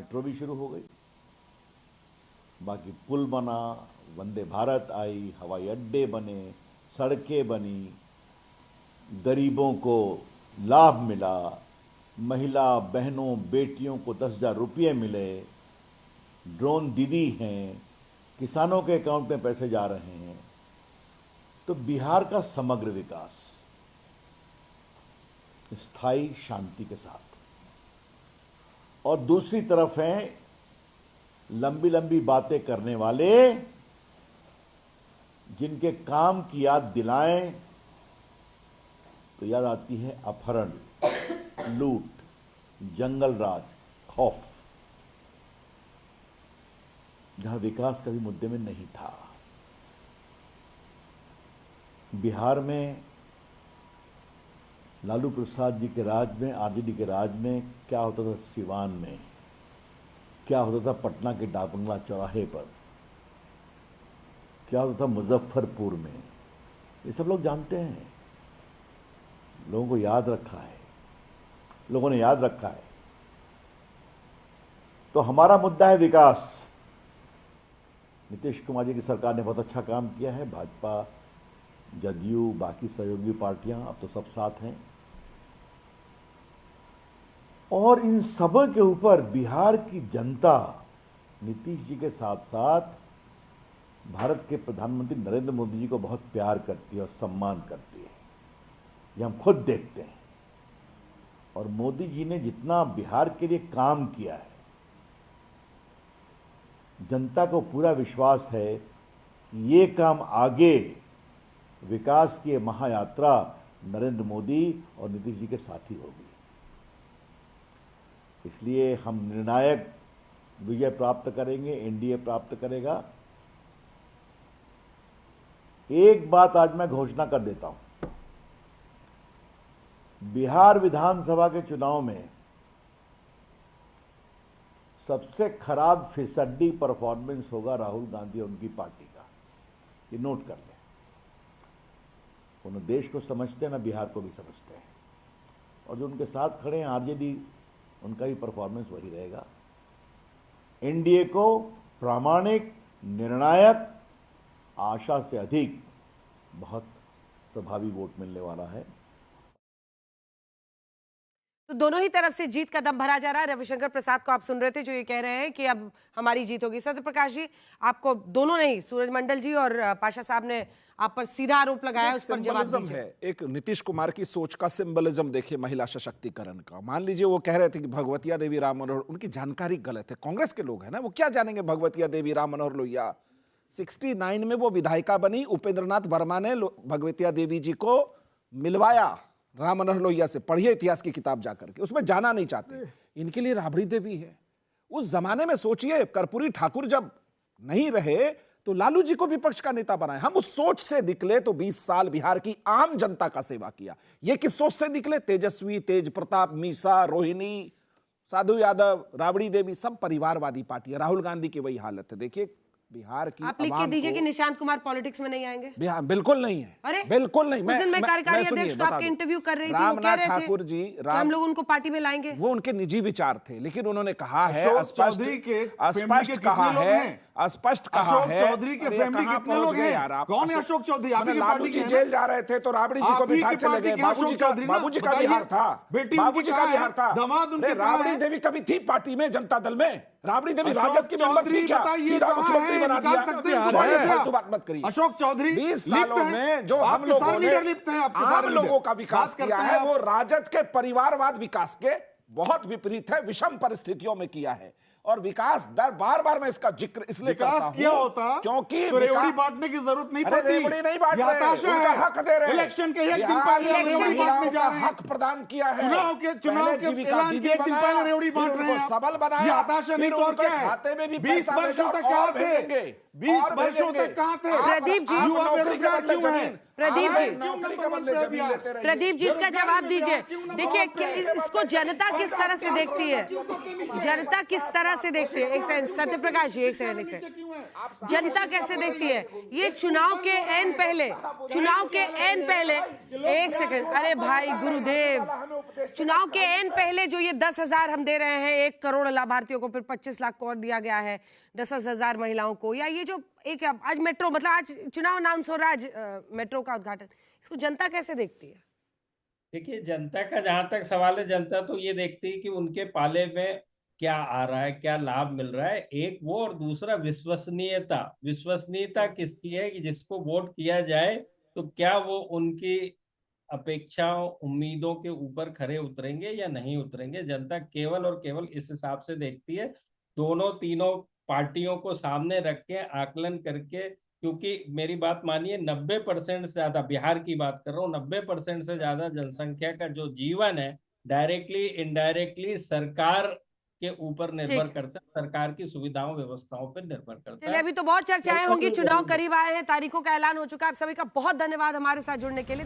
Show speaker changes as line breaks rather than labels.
Metro भी शुरू हो गई, बाकी पुल बना, वंदे भारत आई, हवाई अड्डे बने, सड़कें बनी, गरीबों को लाभ मिला, महिला बहनों बेटियों को 10,000 रुपये मिले, ड्रोन दीदी हैं, किसानों के अकाउंट में पैसे जा रहे हैं। तो बिहार का समग्र विकास स्थायी शांति के साथ, और दूसरी तरफ हैं लंबी लंबी बातें करने वाले, जिनके काम की याद दिलाएं तो याद आती है अपहरण, लूट, जंगल राज, खौफ, जहां विकास कभी मुद्दे में नहीं था। बिहार में लालू प्रसाद जी के राज में, आरजेडी के राज में क्या होता था सिवान में, क्या होता था पटना के डाकबंगला चौराहे पर, क्या होता था मुजफ्फरपुर में, ये सब लोग जानते हैं, लोगों को याद रखा है, लोगों ने याद रखा है। तो हमारा मुद्दा है विकास। नीतीश कुमार जी की सरकार ने बहुत अच्छा काम किया है, भाजपा, जदयू, बाकी सहयोगी पार्टियां, अब तो सब साथ हैं, और इन सब के ऊपर बिहार की जनता नीतीश जी के साथ साथ भारत के प्रधानमंत्री नरेंद्र मोदी जी को बहुत प्यार करती है और सम्मान करती है, ये हम खुद देखते हैं। और मोदी जी ने जितना बिहार के लिए काम किया है, जनता को पूरा विश्वास है कि ये काम आगे विकास की महायात्रा नरेंद्र मोदी और नीतीश जी के साथ ही होगी। इसलिए हम निर्णायक विजय प्राप्त करेंगे, एनडीए प्राप्त करेगा। एक बात आज मैं घोषणा कर देता हूं, बिहार विधानसभा के चुनाव में सबसे खराब फिसड्डी परफॉर्मेंस होगा राहुल गांधी और उनकी पार्टी का, ये नोट कर लें। उन्हें देश को समझते हैं ना, बिहार को भी समझते हैं, और जो उनके साथ खड़े हैं आरजेडी, उनका भी परफॉर्मेंस वही रहेगा। एनडीए को प्रामाणिक, निर्णायक, आशा से अधिक बहुत प्रभावी वोट मिलने वाला है।
तो दोनों ही तरफ से जीत का दम भरा जा रहा है। रविशंकर प्रसाद को आप सुन रहे थे, जो ये कह रहे हैं कि अब हमारी जीत होगी। सत्य प्रकाश जी, आपको दोनों नहीं, सूरज मंडल जी और पाशा साहब ने आप पर सीधा आरोप लगाया, उस पर जवाब दीजिए।
है एक नीतीश कुमार की सोच का सिंबलिज्म देखिए, महिला सशक्तिकरण का। मान लीजिए वो कह रहे थे कि भगवतिया देवी राम मनोहर, उनकी जानकारी गलत है। कांग्रेस के लोग हैं ना, वो क्या जानेंगे भगवतिया देवी राम मनोहर लोहिया। 69 में वो विधायिका बनी, उपेंद्रनाथ वर्मा ने भगवतिया देवी जी को मिलवाया राम मनोहर लोहिया से। पढ़िए इतिहास की किताब जाकर के, उसमें जाना नहीं चाहते। इनके लिए राबड़ी देवी है। उस जमाने में सोचिए, कर्पूरी ठाकुर जब नहीं रहे तो लालू जी को विपक्ष का नेता बनाए। हम उस सोच से निकले तो 20 साल बिहार की आम जनता का सेवा किया। ये किस सोच से निकले? तेजस्वी, तेज प्रताप, मीसा, रोहिणी, साधु यादव, राबड़ी देवी, सब परिवारवादी पार्टी है। राहुल गांधी की वही हालत है। देखिए बिहार की,
आप लिख के दीजिए कि निशांत कुमार पॉलिटिक्स में नहीं आएंगे।
बिहार बिल्कुल नहीं है।
अरे
बिल्कुल नहीं।
मैं कार्यकारी अध्यक्ष को आपके इंटरव्यू कर रही थी, वो कह रहे थे
ठाकुर जी,
हम लोग उनको पार्टी में लाएंगे।
वो उनके निजी विचार थे, लेकिन उन्होंने कहा है, स्पष्ट कहा है।
चौधरी के फैमिली कितने लोग हैं यार? कौन है अशोक चौधरी?
लालू जी जेल जा रहे थे तो राबड़ी जी को बिठा चले गए। बाबूजी का बिहार था, बाबूजी का बिहार था। राबड़ी देवी कभी थी पार्टी में, जनता दल में? राबड़ी देवी राजद की मेंबर थी क्या? सीधा मुख्यमंत्री बना दिया। तो बात मत करिए।
अशोक चौधरी
20 सालों में जो हम लोगों का विकास किया है, वो राजद के परिवारवाद विकास के बहुत विपरीत है, विषम परिस्थितियों में किया है। और विकास दर बार बार मैं इसका जिक्र इसलिए करता हूं,
किया होता
क्योंकि
तो रेवड़ी बांटने की जरूरत नहीं पड़ती।
रेवड़ी नहीं बांट रहे, उनका हक दे रहे।
इलेक्शन के एक दिन पहले रेवड़ी बांटने जा रहे हैं।
हक प्रदान किया है।
चुनाव के ऐलान के एक दिन पहले रेवड़ी बांट रहे हैं।
सबल बनाया।
ये हताशा नहीं तो और क्या है?
खाते में भी
20 वर्षों तक कहां थे? 20 वर्षों तक कहां थे?
प्रदीप जी,
युवा बेरोजगार क्यों है?
प्रदीप जी,
नौकरी के बदले जमीन लेते रहे।
प्रदीप जी, इसका जवाब दीजिए। देखिए इसको जनता किस तरह से देखती है, जनता किस तरह तरह से देखती है, एक सेकंड सत्य प्रकाश जी, एक सेकंड, जनता कैसे देखती है ये चुनाव के एन पहले, एक सेकंड, अरे भाई गुरुदेव, चुनाव के एन पहले जो ये 10,000 हम दे रहे हैं 1 करोड़ लाभार्थियों को, फिर 25 लाख को और दिया गया है 10,000 महिलाओं को, या ये जो एक आज मेट्रो, मतलब आज चुनाव अनाउंस हो रहा है, आज मेट्रो का उद्घाटन, इसको जनता कैसे देखती है?
देखिए, जनता का जहां तक सवाल है, जनता तो ये देखती है कि उनके पाले में क्या आ रहा है, क्या लाभ मिल रहा है, एक वो, और दूसरा विश्वसनीयता किसकी है कि जिसको वोट किया जाए तो क्या वो उनकी अपेक्षाओं उम्मीदों के ऊपर खरे उतरेंगे या नहीं उतरेंगे। जनता केवल और केवल इस हिसाब से देखती है, दोनों तीनों पार्टियों को सामने रख के आकलन करके, क्योंकि मेरी बात मानिए 90% से ज्यादा, बिहार की बात कर रहा हूँ, 90% से ज्यादा जनसंख्या का जो जीवन है डायरेक्टली इनडायरेक्टली सरकार के ऊपर निर्भर करता है, सरकार की सुविधाओं व्यवस्थाओं पर निर्भर करता
चलिए,
है।
अभी तो बहुत चर्चाएं होंगी, चुनाव करीब आए हैं, तारीखों का ऐलान हो चुका है। आप सभी का बहुत धन्यवाद हमारे साथ जुड़ने के लिए।